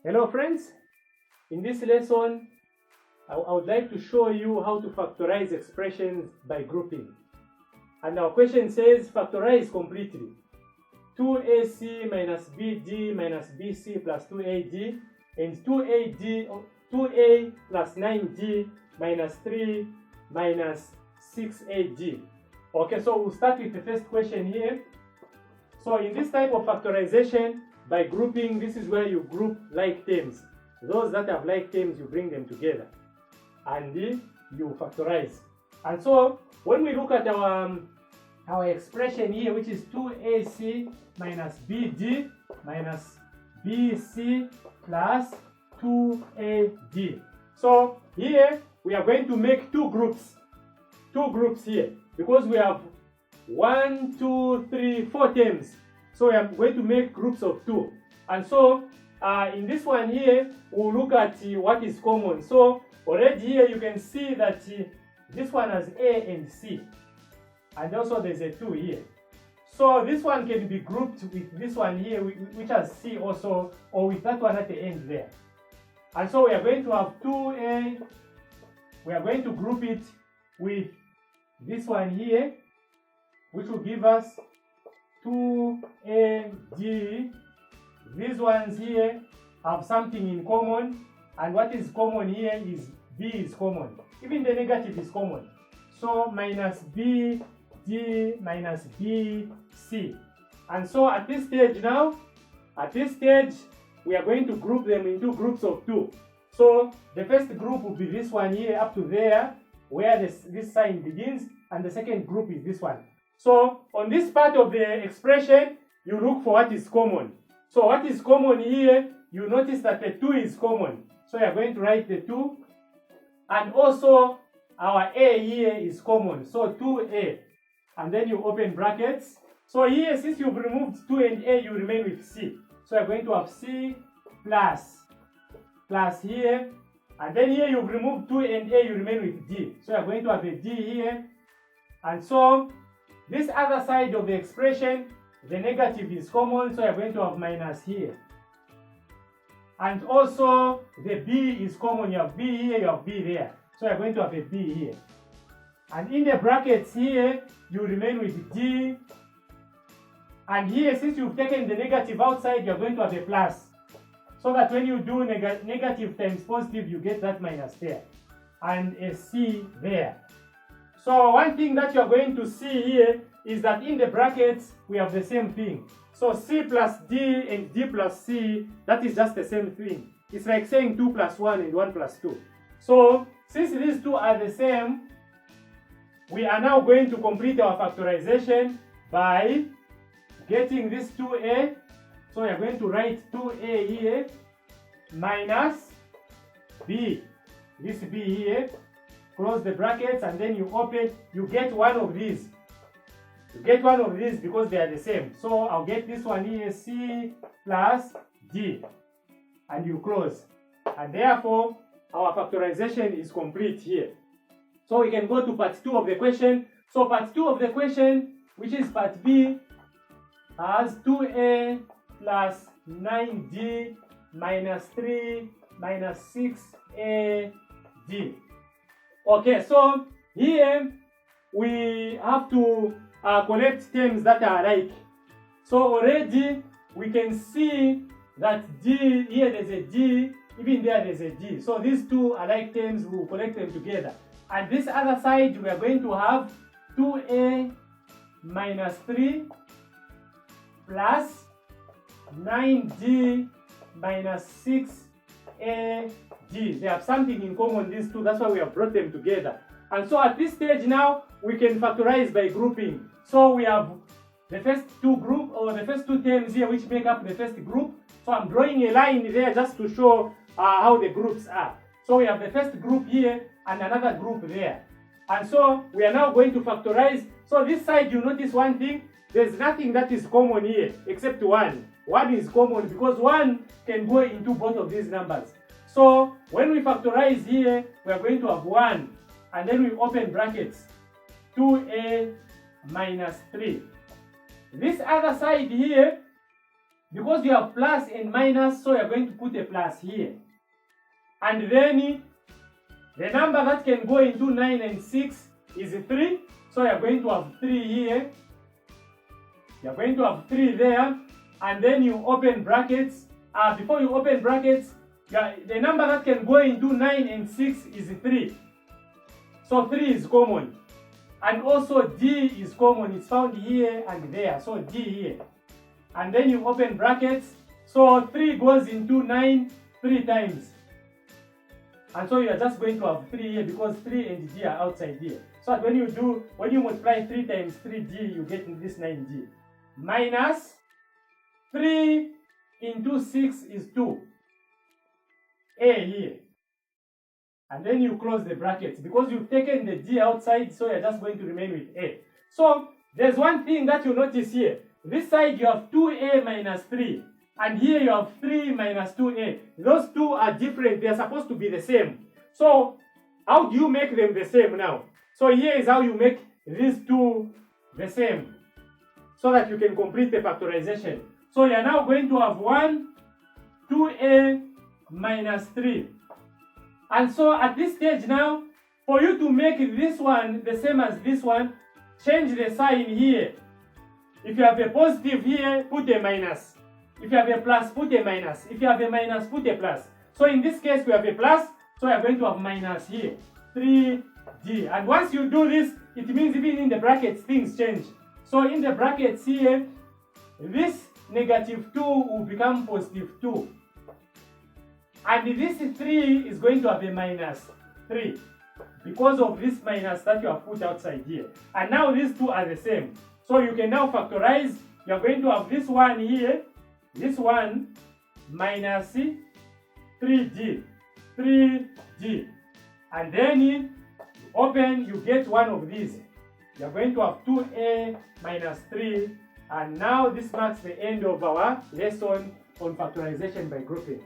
Hello friends, in this lesson I would like to show you how to factorize expressions by grouping. And our question says factorize completely 2ac minus bd minus bc plus 2ad and 2a plus 9d minus 3 minus 6ad. Okay, so we'll start with the first question here. So in this type of factorization, by grouping, this is where you group like terms. Those that have like terms, you bring them together and you factorize. And so when we look at our expression here, which is 2ac minus bd minus bc plus 2ad. So here we are going to make two groups here, because we have 1, 2, 3, 4 terms. So we are going to make groups of 2. And so in this one here, we'll look at what is common. So already here you can see that this one has A and C. And also there's a 2 here. So this one can be grouped with this one here, which has C also, or with that one at the end there. And so we are going to have 2A. We are going to group it with this one here, which will give us 2AD. These ones here have something in common, and what is common here is B is common. Even the negative is common. So minus BD minus BC. And so at this stage now, we are going to group them into groups of 2. So the first group will be this one here up to there, where this sign begins, and the second group is this one. So on this part of the expression, you look for what is common. So what is common here, you notice that the 2 is common. So you are going to write the 2. And also our A here is common. So 2A. And then you open brackets. So here, since you've removed 2 and A, you remain with C. So you're going to have C plus here. And then here you've removed 2 and A, you remain with D. So you're going to have a D here. And so this other side of the expression, the negative is common, so you're going to have minus here. And also the B is common, you have B here, you have B there. So you're going to have a B here. And in the brackets here, you remain with D. And here, since you've taken the negative outside, you're going to have a plus. So that when you do negative times positive, you get that minus there. And a C there. So one thing that you're going to see here is that in the brackets, we have the same thing. So C plus D and D plus C, that is just the same thing. It's like saying 2 plus 1 and 1 plus 2. So since these two are the same, we are now going to complete our factorization by getting this 2A. So we are going to write 2A here minus B. This B here. Close the brackets and then you open, you get one of these. You get one of these because they are the same. So I'll get this one here, C plus D. And you close. And therefore, our factorization is complete here. So we can go to part 2 of the question. So part 2 of the question, which is part B, has 2A plus 9D minus 3 minus 6AD. Okay, so here we have to collect terms that are alike. So already we can see that D, here there's a D, even there's a D. So these two alike terms, we'll collect them together. And this other side, we are going to have 2A minus 3 plus 9D minus 6AD. They have something in common, these two. That's why we have brought them together. And so at this stage now, we can factorize by grouping. So we have the first two terms here which make up the first group. So I'm drawing a line there just to show how the groups are. So we have the first group here and another group there. And so we are now going to factorize. So this side, you notice one thing. There's nothing that is common here except 1. 1 is common because 1 can go into both of these numbers. So when we factorize here, we are going to have 1. And then we open brackets. 2A minus 3. This other side here, because you have plus and minus, so you're going to put a plus here. And then the number that can go into 9 and 6 is 3, so you're going to have 3 here. You're going to have 3 there, and then you open brackets. Before you open brackets, the number that can go into 9 and 6 is 3. So 3 is common. And also D is common. It's found here and there. So D here. And then you open brackets. So 3 goes into 9 3 times. And so you are just going to have 3 here because 3 and D are outside here. So when you multiply 3 times 3D, you get this 9D. Minus 3 into 6 is 2. A here. And then you close the brackets because you've taken the D outside, so you're just going to remain with A. So there's one thing that you notice here. This side you have 2A minus 3. And here you have 3 minus 2A. Those two are different. They are supposed to be the same. So how do you make them the same now? So here is how you make these two the same, so that you can complete the factorization. So you are now going to have 2A minus 3. And so at this stage now, for you to make this one the same as this one, change the sign here. If you have a positive here, put a minus. If you have a plus, put a minus. If you have a minus, put a plus. So in this case, we have a plus, so you are going to have minus here, 3D. And once you do this, it means even in the brackets, things change. So in the brackets here, this negative 2 will become positive 2. And this 3 is going to have a minus 3 because of this minus that you have put outside here. And now these two are the same. So you can now factorize. You're going to have this one here, this one minus 3D. And then you open, you get one of these. You're going to have 2A minus 3. And now this marks the end of our lesson on factorization by grouping.